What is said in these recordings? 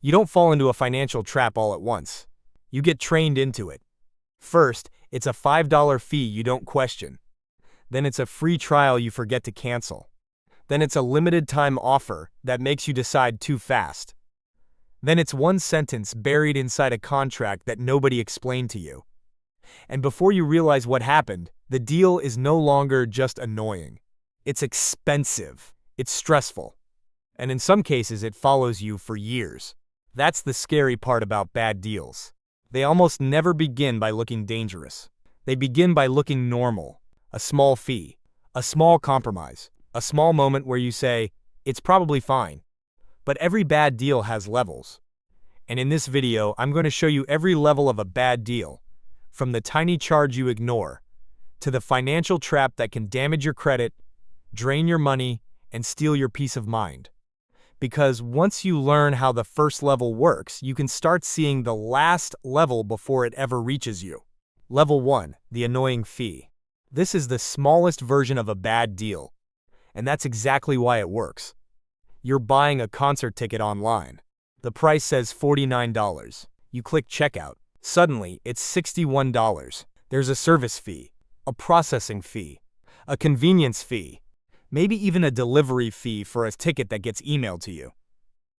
You don't fall into a financial trap all at once. You get trained into it. First, it's a $5 fee you don't question. Then it's a free trial you forget to cancel. Then it's a limited time offer that makes you decide too fast. Then it's one sentence buried inside a contract that nobody explained to you. And before you realize what happened, the deal is no longer just annoying. It's expensive. It's stressful. And in some cases, it follows you for years. That's the scary part about bad deals. They almost never begin by looking dangerous. They begin by looking normal. A small fee, a small compromise, a small moment where you say, it's probably fine. But every bad deal has levels. And in this video, I'm going to show you every level of a bad deal, from the tiny charge you ignore, to the financial trap that can damage your credit, drain your money, and steal your peace of mind. Because once you learn how the first level works, you can start seeing the last level before it ever reaches you. Level 1, the annoying fee. This is the smallest version of a bad deal. And that's exactly why it works. You're buying a concert ticket online. The price says $49. You click checkout. Suddenly, it's $61. There's a service fee, a processing fee, a convenience fee, maybe even a delivery fee for a ticket that gets emailed to you.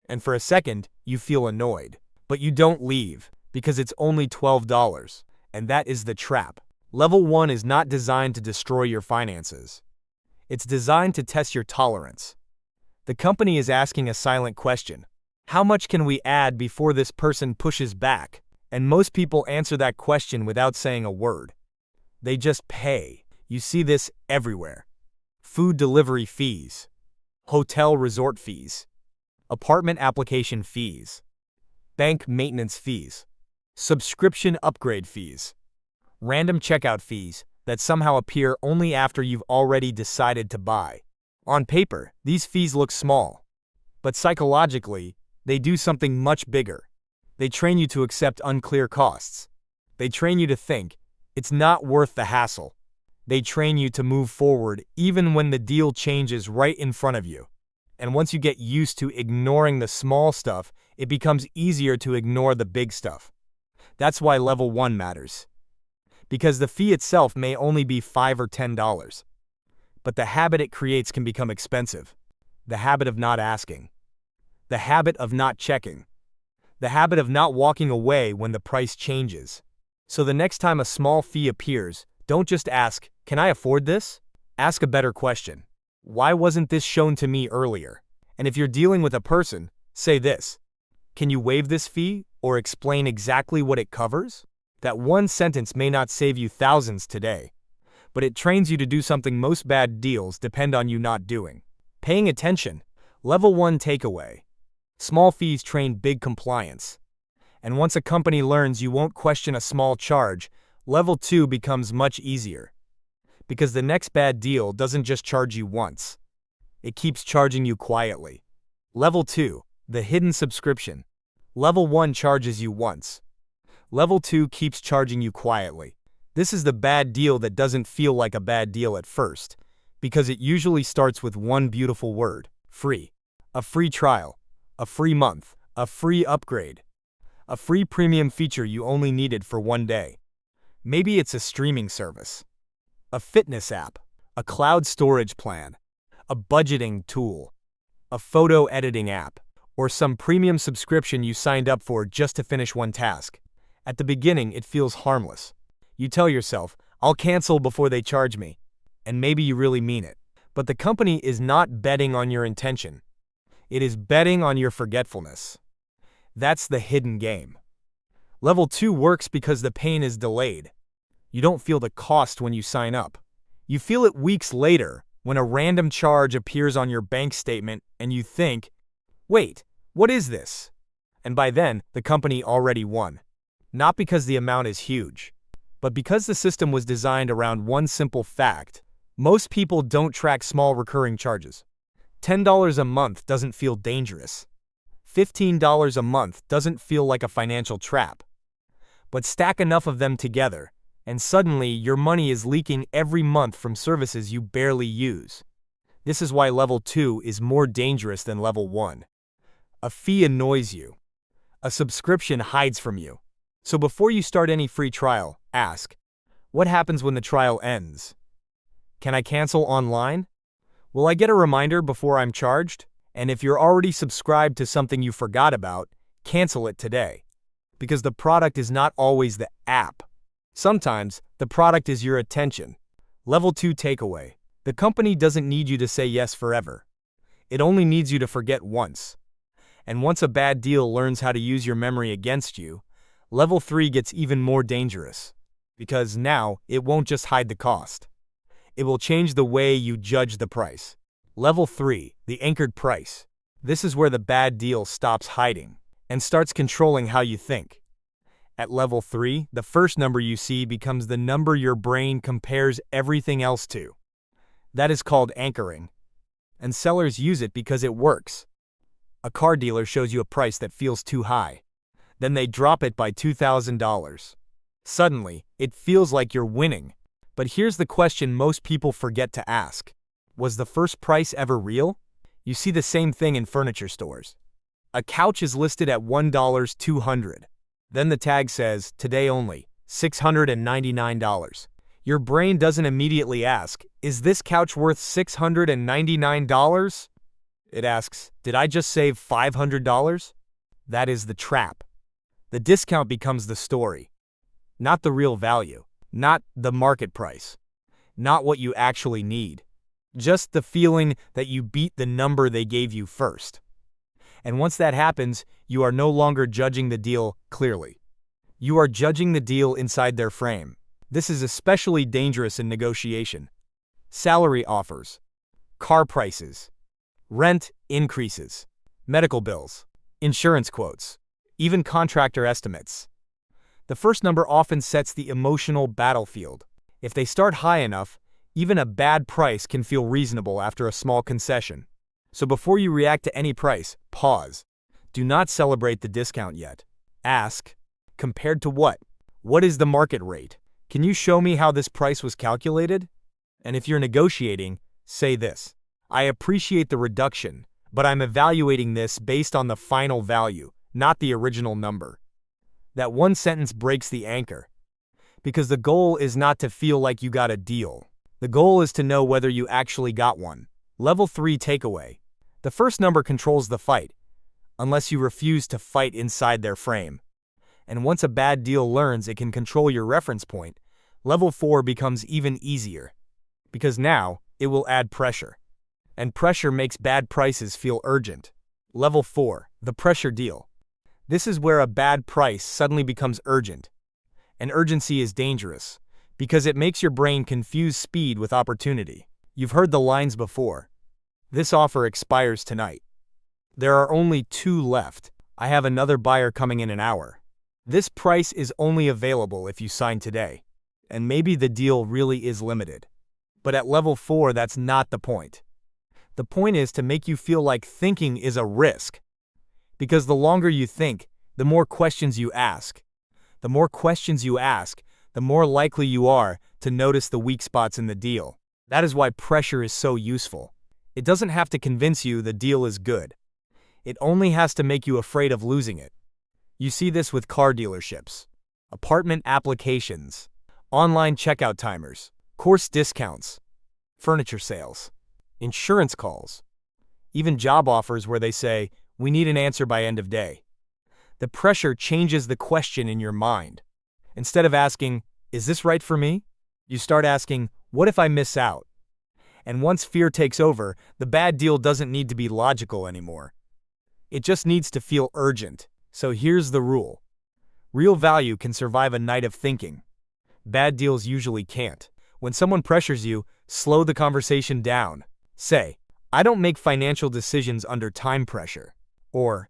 And for a second, you feel annoyed. But you don't leave, because it's only $12. And that is the trap. Level 1 is not designed to destroy your finances. It's designed to test your tolerance. The company is asking a silent question. How much can we add before this person pushes back? And most people answer that question without saying a word. They just pay. You see this everywhere. Food delivery fees, hotel resort fees, apartment application fees, bank maintenance fees, subscription upgrade fees, random checkout fees that somehow appear only after you've already decided to buy. On paper, these fees look small, but psychologically, they do something much bigger. They train you to accept unclear costs. They train you to think, it's not worth the hassle. They train you to move forward even when the deal changes right in front of you. And once you get used to ignoring the small stuff, it becomes easier to ignore the big stuff. That's why level 1 matters. Because the fee itself may only be $5 or $10. But the habit it creates can become expensive. The habit of not asking. The habit of not checking. The habit of not walking away when the price changes. So the next time a small fee appears, don't just ask, can I afford this? Ask a better question. Why wasn't this shown to me earlier? And if you're dealing with a person, say this. Can you waive this fee or explain exactly what it covers? That one sentence may not save you thousands today, but it trains you to do something most bad deals depend on you not doing. Paying attention. Level 1 takeaway. Small fees train big compliance. And once a company learns you won't question a small charge, level 2 becomes much easier. Because the next bad deal doesn't just charge you once. It keeps charging you quietly. Level 2, the hidden subscription. Level 1 charges you once. Level 2 keeps charging you quietly. This is the bad deal that doesn't feel like a bad deal at first, because it usually starts with one beautiful word, free. A free trial, a free month, a free upgrade, a free premium feature you only needed for one day. Maybe it's a streaming service, a fitness app, a cloud storage plan, a budgeting tool, a photo editing app, or some premium subscription you signed up for just to finish one task. At the beginning, it feels harmless. You tell yourself, I'll cancel before they charge me. And maybe you really mean it. But the company is not betting on your intention. It is betting on your forgetfulness. That's the hidden game. Level 2 works because the pain is delayed. You don't feel the cost when you sign up. You feel it weeks later when a random charge appears on your bank statement and you think, wait, what is this? And by then, the company already won. Not because the amount is huge, but because the system was designed around one simple fact. Most people don't track small recurring charges. $10 a month doesn't feel dangerous. $15 a month doesn't feel like a financial trap. But stack enough of them together, and suddenly your money is leaking every month from services you barely use. This is why level 2 is more dangerous than level 1. A fee annoys you. A subscription hides from you. So before you start any free trial, ask, what happens when the trial ends? Can I cancel online? Will I get a reminder before I'm charged? And if you're already subscribed to something you forgot about, cancel it today. Because the product is not always the app. Sometimes, the product is your attention. Level 2 takeaway. The company doesn't need you to say yes forever. It only needs you to forget once. And once a bad deal learns how to use your memory against you, level 3 gets even more dangerous. Because now, it won't just hide the cost. It will change the way you judge the price. Level 3, the anchored price. This is where the bad deal stops hiding and starts controlling how you think. At level 3, the first number you see becomes the number your brain compares everything else to. That is called anchoring. And sellers use it because it works. A car dealer shows you a price that feels too high. Then they drop it by $2,000. Suddenly, it feels like you're winning. But here's the question most people forget to ask. Was the first price ever real? You see the same thing in furniture stores. A couch is listed at $1,200. Then the tag says, today only, $699. Your brain doesn't immediately ask, is this couch worth $699? It asks, did I just save $500? That is the trap. The discount becomes the story. Not the real value. Not the market price. Not what you actually need. Just the feeling that you beat the number they gave you first. And once that happens, you are no longer judging the deal clearly. You are judging the deal inside their frame. This is especially dangerous in negotiation. Salary offers, car prices, rent increases, medical bills, insurance quotes, even contractor estimates. The first number often sets the emotional battlefield. If they start high enough, even a bad price can feel reasonable after a small concession. So before you react to any price, pause. Do not celebrate the discount yet. Ask, compared to what? What is the market rate? Can you show me how this price was calculated? And if you're negotiating, say this. I appreciate the reduction, but I'm evaluating this based on the final value, not the original number. That one sentence breaks the anchor. Because the goal is not to feel like you got a deal. The goal is to know whether you actually got one. Level 3 takeaway. The first number controls the fight, unless you refuse to fight inside their frame. And once a bad deal learns it can control your reference point, level 4 becomes even easier. Because now, it will add pressure. And pressure makes bad prices feel urgent. Level 4, the pressure deal. This is where a bad price suddenly becomes urgent. And urgency is dangerous, because it makes your brain confuse speed with opportunity. You've heard the lines before. This offer expires tonight. There are only 2 left. I have another buyer coming in an hour. This price is only available if you sign today. And maybe the deal really is limited. But at level 4, that's not the point. The point is to make you feel like thinking is a risk. Because the longer you think, the more questions you ask. The more questions you ask, the more likely you are to notice the weak spots in the deal. That is why pressure is so useful. It doesn't have to convince you the deal is good. It only has to make you afraid of losing it. You see this with car dealerships, apartment applications, online checkout timers, course discounts, furniture sales, insurance calls, even job offers where they say, we need an answer by end of day. The pressure changes the question in your mind. Instead of asking, is this right for me? You start asking, what if I miss out? And once fear takes over, the bad deal doesn't need to be logical anymore. It just needs to feel urgent. So here's the rule. Real value can survive a night of thinking. Bad deals usually can't. When someone pressures you, slow the conversation down. Say, I don't make financial decisions under time pressure. Or,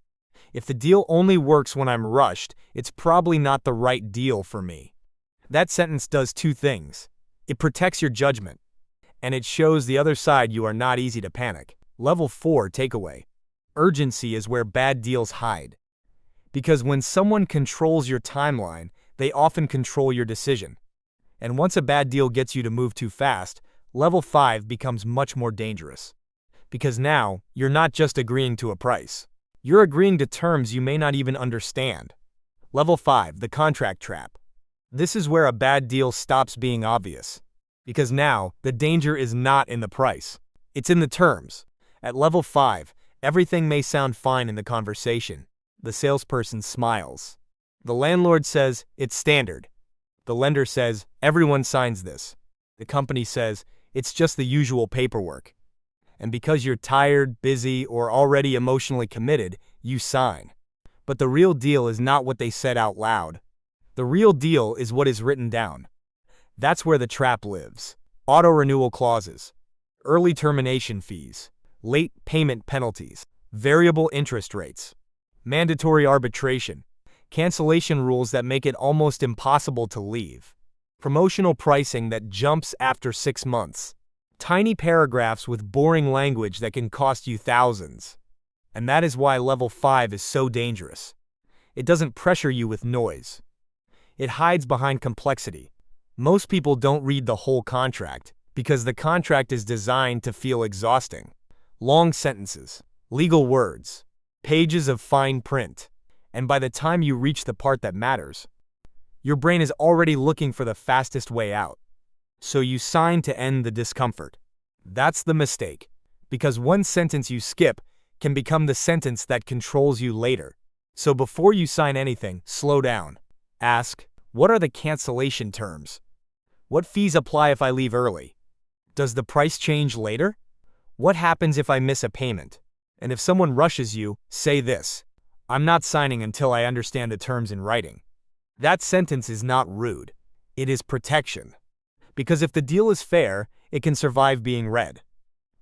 if the deal only works when I'm rushed, it's probably not the right deal for me. That sentence does 2 things. It protects your judgment. And it shows the other side you are not easy to panic. Level 4 takeaway. Urgency is where bad deals hide. Because when someone controls your timeline, they often control your decision. And once a bad deal gets you to move too fast, level 5 becomes much more dangerous. Because now, you're not just agreeing to a price. You're agreeing to terms you may not even understand. Level 5, the contract trap. This is where a bad deal stops being obvious. Because now, the danger is not in the price. It's in the terms. At level 5, everything may sound fine in the conversation. The salesperson smiles. The landlord says, it's standard. The lender says, everyone signs this. The company says, it's just the usual paperwork. And because you're tired, busy, or already emotionally committed, you sign. But the real deal is not what they said out loud. The real deal is what is written down. That's where the trap lives. Auto-renewal clauses, early termination fees, late payment penalties, variable interest rates, mandatory arbitration, cancellation rules that make it almost impossible to leave, promotional pricing that jumps after 6 months, tiny paragraphs with boring language that can cost you thousands. And that is why level 5 is so dangerous. It doesn't pressure you with noise. It hides behind complexity. Most people don't read the whole contract because the contract is designed to feel exhausting. Long sentences, legal words, pages of fine print. And by the time you reach the part that matters, your brain is already looking for the fastest way out. So you sign to end the discomfort. That's the mistake, because one sentence you skip can become the sentence that controls you later. So before you sign anything, slow down. Ask, what are the cancellation terms? What fees apply if I leave early? Does the price change later? What happens if I miss a payment? And if someone rushes you, say this: I'm not signing until I understand the terms in writing. That sentence is not rude. It is protection. Because if the deal is fair, it can survive being read.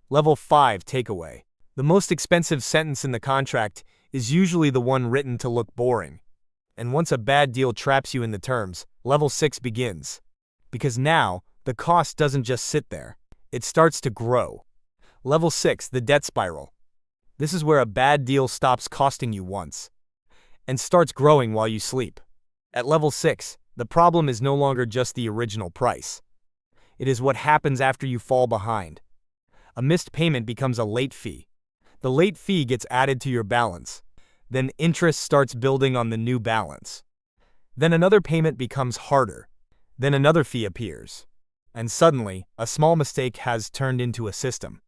Level 5 takeaway. The most expensive sentence in the contract is usually the one written to look boring. And once a bad deal traps you in the terms, level 6 begins. Because now, the cost doesn't just sit there. It starts to grow. Level 6, the debt spiral. This is where a bad deal stops costing you once and starts growing while you sleep. At level 6, the problem is no longer just the original price. It is what happens after you fall behind. A missed payment becomes a late fee. The late fee gets added to your balance. Then interest starts building on the new balance. Then another payment becomes harder. Then another fee appears. And suddenly, a small mistake has turned into a system.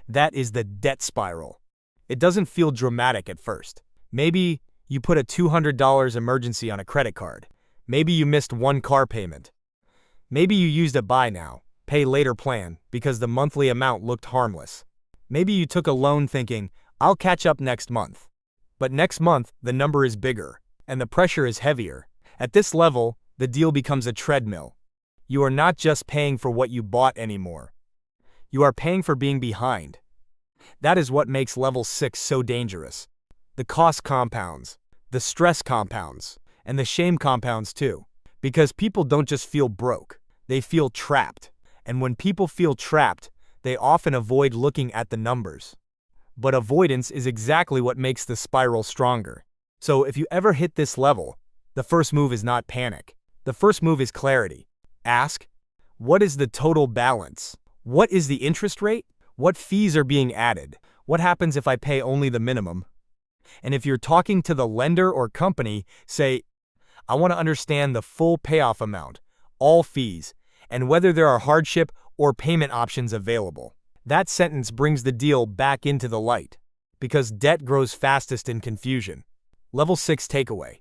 That is the debt spiral. It doesn't feel dramatic at first. Maybe you put a $200 emergency on a credit card. Maybe you missed one car payment. Maybe you used a buy now, pay later plan because the monthly amount looked harmless. Maybe you took a loan thinking, I'll catch up next month. But next month, the number is bigger, and the pressure is heavier. At this level, the deal becomes a treadmill. You are not just paying for what you bought anymore. You are paying for being behind. That is what makes level 6 so dangerous. The cost compounds, the stress compounds, and the shame compounds too. Because people don't just feel broke, they feel trapped. And when people feel trapped, they often avoid looking at the numbers. But avoidance is exactly what makes the spiral stronger. So if you ever hit this level, the first move is not panic. The first move is clarity. Ask, what is the total balance? What is the interest rate? What fees are being added? What happens if I pay only the minimum? And if you're talking to the lender or company, say, I want to understand the full payoff amount, all fees, and whether there are hardship or payment options available. That sentence brings the deal back into the light. Because debt grows fastest in confusion. Level 6 takeaway.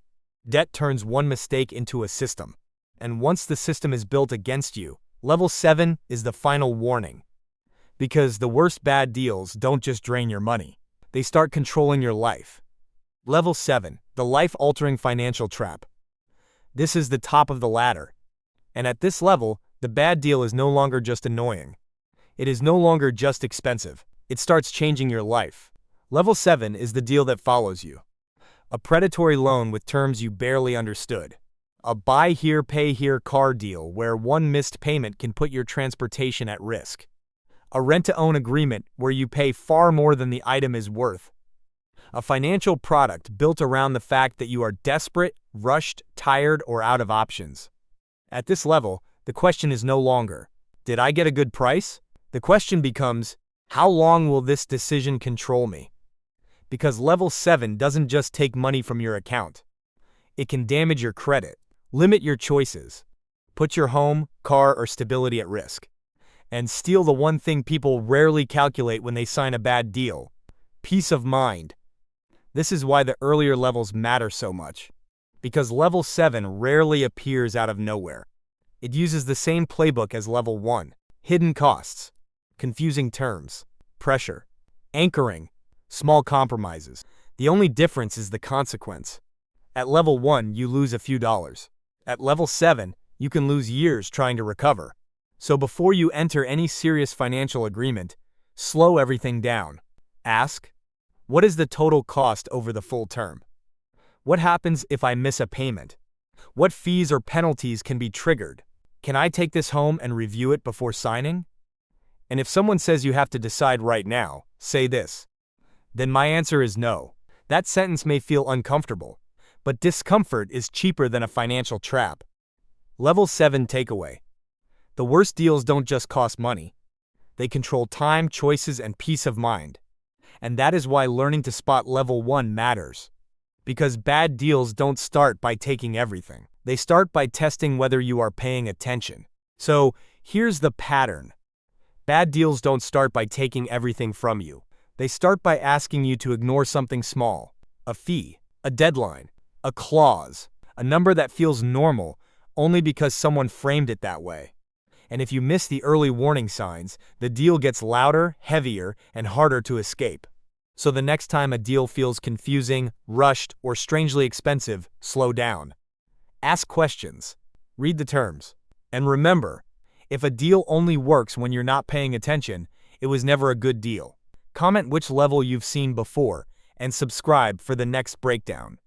Debt turns one mistake into a system. And once the system is built against you, level 7 is the final warning. Because the worst bad deals don't just drain your money. They start controlling your life. Level 7, the life-altering financial trap. This is the top of the ladder. And at this level, the bad deal is no longer just annoying. It is no longer just expensive. It starts changing your life. Level 7 is the deal that follows you. A predatory loan with terms you barely understood. A buy here, pay here car deal where one missed payment can put your transportation at risk. A rent-to-own agreement where you pay far more than the item is worth. A financial product built around the fact that you are desperate, rushed, tired, or out of options. At this level, the question is no longer, did I get a good price? The question becomes, how long will this decision control me? Because level 7 doesn't just take money from your account. It can damage your credit, limit your choices, put your home, car, or stability at risk, and steal the one thing people rarely calculate when they sign a bad deal: peace of mind. This is why the earlier levels matter so much. Because level 7 rarely appears out of nowhere. It uses the same playbook as level 1. Hidden costs, confusing terms, pressure, anchoring, small compromises. The only difference is the consequence. At level 1, you lose a few dollars. At level 7, you can lose years trying to recover. So before you enter any serious financial agreement, slow everything down. Ask, what is the total cost over the full term? What happens if I miss a payment? What fees or penalties can be triggered? Can I take this home and review it before signing? And if someone says you have to decide right now, say this. Then my answer is no. That sentence may feel uncomfortable, but discomfort is cheaper than a financial trap. Level 7 takeaway. The worst deals don't just cost money. They control time, choices, and peace of mind. And that is why learning to spot level 1 matters. Because bad deals don't start by taking everything. They start by testing whether you are paying attention. So, here's the pattern. Bad deals don't start by taking everything from you. They start by asking you to ignore something small. A fee, a deadline, a clause, a number that feels normal only because someone framed it that way. And if you miss the early warning signs, the deal gets louder, heavier, and harder to escape. So the next time a deal feels confusing, rushed, or strangely expensive, slow down. Ask questions. Read the terms. And remember, if a deal only works when you're not paying attention, it was never a good deal. Comment which level you've seen before, and subscribe for the next breakdown.